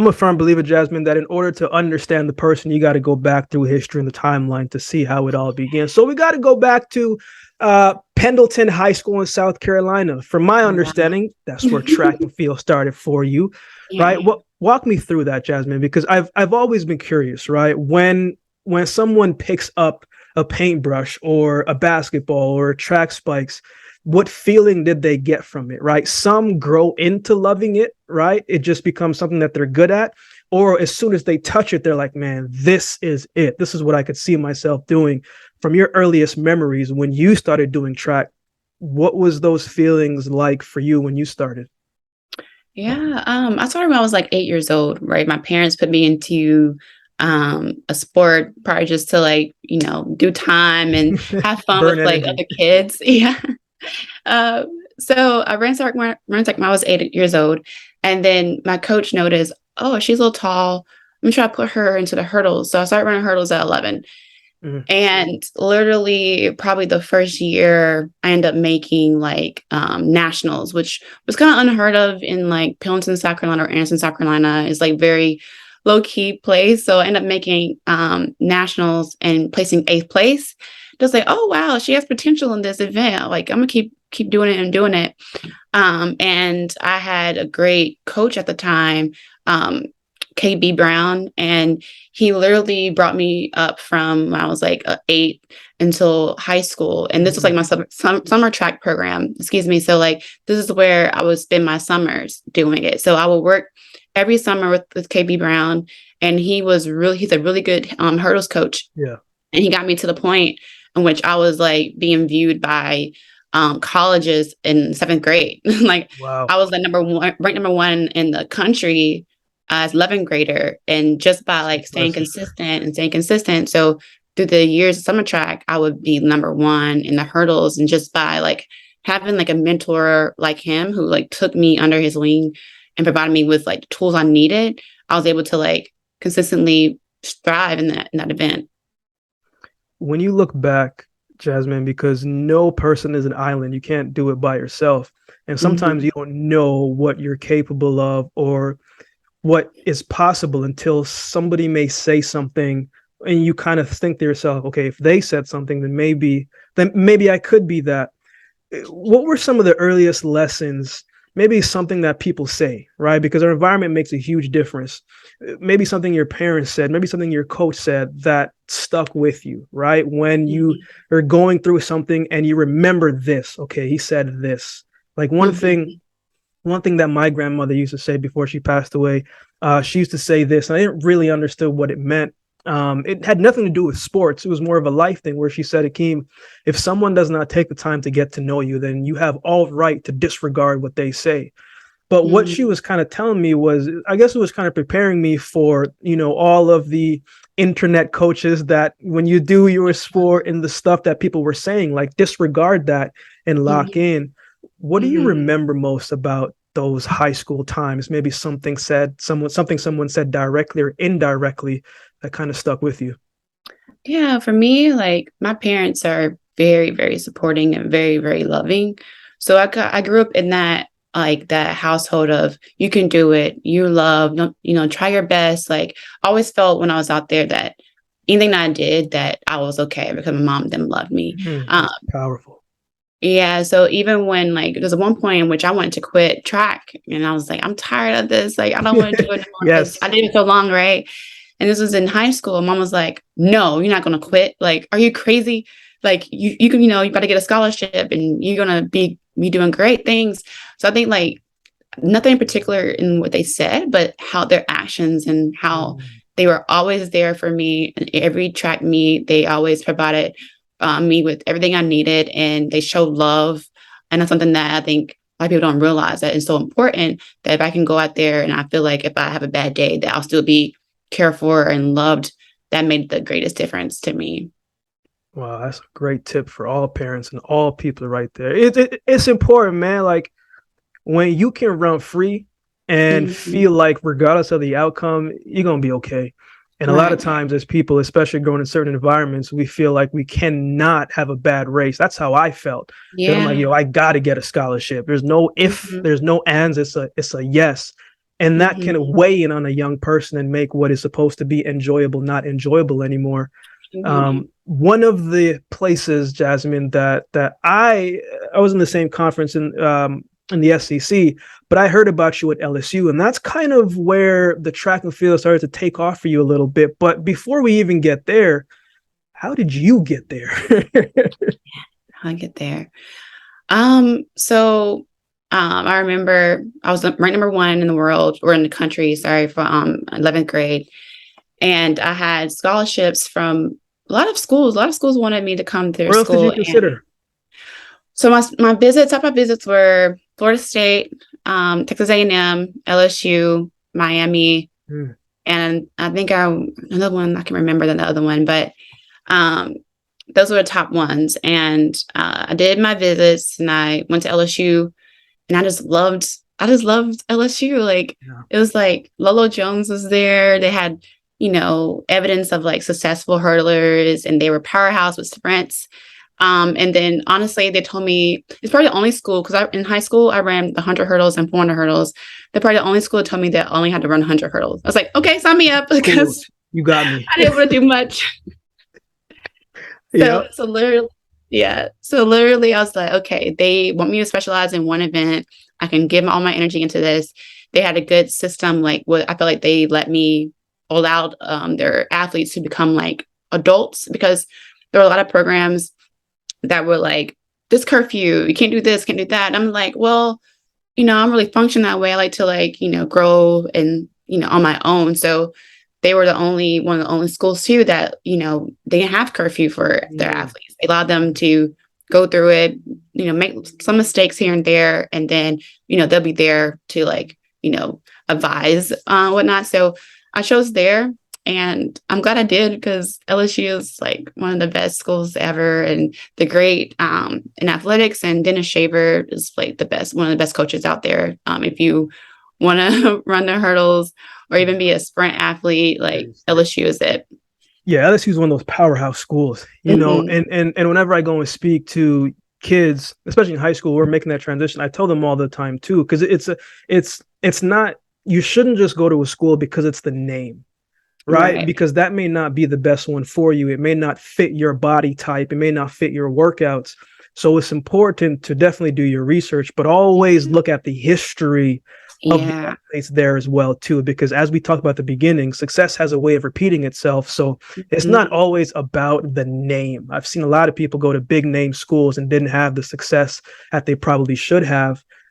I'm a firm believer, Jasmine, that in order to understand the person, you got to go back through history and the timeline to see how it all began. So we got to go back to Pendleton High School in South Carolina. From my understanding, that's where track and field started for you, right? Walk me through that, Jasmine, because I've always been curious, right? When someone picks up a paintbrush or a basketball or track spikes, what feeling did they get from it, right? Some grow into loving it, right? It just becomes something that they're good at. Or as soon as they touch it, they're like, man, this is it. This is what I could see myself doing. From your earliest memories, when you started doing track, what was those feelings like for you when you started? Yeah, I started when I was like 8 years old, right? My parents put me into a sport probably just to like, do time and have fun Burn with like energy. other kids. Yeah. Uh, so I ran track when I was 8 years old. And then my coach noticed, oh, she's a little tall. Let me try to put her into the hurdles. So I started running hurdles at 11. Mhm. And literally, probably the first year, I ended up making like nationals, which was kind of unheard of in like Pendleton, South Carolina, or Anderson, South Carolina. It's like very low key place. So I ended up making nationals and placing 8th place. Just like, oh wow, she has potential in this event. Like I'm gonna keep doing it and doing it. And I had a great coach at the time, KB Brown, and he literally brought me up from when I was like 8 until high school. And this was like my summer track program, excuse me. So like, this is where I would spend my summers doing it. So I would work every summer with KB Brown, and he's a really good hurdles coach. Yeah. And he got me to the point in which I was like being viewed by colleges in 7th grade. Like Wow. I was the ranked number one in the country as 11th grader. And just by like staying consistent. So through the years of summer track, I would be number one in the hurdles. And just by like having like a mentor like him who like took me under his wing and provided me with like the tools I needed, I was able to like consistently thrive in that event. When you look back, Jasmine, because no person is an island, you can't do it by yourself. And sometimes you don't know what you're capable of or what is possible until somebody may say something and you kind of think to yourself, okay, if they said something, then maybe I could be that. What were some of the earliest lessons? Maybe something that people say, right? Because our environment makes a huge difference. Maybe something your parents said, maybe something your coach said that stuck with you, right? When you are going through something and you remember this, okay, he said this. Like one thing that my grandmother used to say before she passed away, she used to say this, and I didn't really understand what it meant. It had nothing to do with sports. It was more of a life thing where she said, Akeem, if someone does not take the time to get to know you, then you have all right to disregard what they say. But what she was kind of telling me was, I guess it was kind of preparing me for, all of the internet coaches that when you do your sport and the stuff that people were saying, like disregard that and lock in. What do you remember most about those high school times? Maybe something someone said directly or indirectly that kind of stuck with you. Yeah, for me, like my parents are very, very supporting and very, very loving. So I grew up in that household of you can do it, you love, try your best. Like I always felt when I was out there that anything that I did that I was okay because my mom and them loved me. That's powerful. Yeah, so even when like there's one point in which I wanted to quit track and I was like, I'm tired of this. Like I don't want to do it anymore because Yes. I did it so long, right? And this was in high school. Mom was like, no, you're not going to quit. Like, are you crazy? Like you can, you got to get a scholarship and you're going to be doing great things. So I think like nothing in particular in what they said, but how their actions and how they were always there for me. In every track meet, they always provided me with everything I needed and they showed love. And that's something that I think a lot of people don't realize that it's so important that if I can go out there and I feel like if I have a bad day, that I'll still be cared for and loved, that made the greatest difference to me. Wow, that's a great tip for all parents and all people right there. It's important, man. Like when you can run free and feel like regardless of the outcome, you're going to be okay. And a lot of times as people, especially growing in certain environments, we feel like we cannot have a bad race. That's how I felt. Yeah. I'm like, I got to get a scholarship. There's no if, there's no ands. It's a yes. And that can Mm-hmm. weigh in on a young person and make what is supposed to be enjoyable not enjoyable anymore. Mm-hmm. One of the places, Jasmine, that I was in the same conference in the SEC, but I heard about you at LSU, and that's kind of where the track and field started to take off for you a little bit. But before we even get there, how did you get there? I'll get there. I remember I was ranked number one in the world or in the country, sorry, for 11th grade. And I had scholarships from a lot of schools. A lot of schools wanted me to come to their Where else did school. you And consider? so my visits, top five visits were Florida State, Texas A&M, LSU, Miami, Hmm. and I think another one, I can remember the other one, but um, those were the top ones. And I did my visits and I went to LSU and I just loved LSU. Like Yeah. it was like Lolo Jones was there. They had, evidence of like successful hurdlers and they were powerhouse with sprints. And then honestly, they told me it's probably the only school because in high school I ran the 100 hurdles and 400 hurdles. They're probably the only school that told me that I only had to run 100 hurdles. I was like, okay, sign me up Cool. because You got me. I didn't want to do much. Yeah. So literally, yeah. So literally, I was like, okay, they want me to specialize in one event. I can give all my energy into this. They had a good system. Like, what I feel like they allowed their athletes to become like adults because there were a lot of programs that were like, this curfew, you can't do this, can't do that. And I'm like, well, I'm really function that way. I like to grow and, on my own. So they were one of the only schools too that, they didn't have curfew for their athletes. They allowed them to go through it, make some mistakes here and there. And then, they'll be there to advise, whatnot. So I chose there and I'm glad I did because LSU is like one of the best schools ever and the great in athletics, and Dennis Shaver is like one of the best coaches out there. If you want to run the hurdles or even be a sprint athlete, like LSU is it. Yeah, LSU is one of those powerhouse schools, and whenever I go and speak to kids, especially in high school, we're making that transition. I tell them all the time too, because it's not, you shouldn't just go to a school because it's the name, right? Because that may not be the best one for you. It may not fit your body type. It may not fit your workouts. So it's important to definitely do your research, but always look at the history of the athletes there as well too, because as we talked about at the beginning, success has a way of repeating itself. So it's not always about the name. I've seen a lot of people go to big name schools and didn't have the success that they probably should have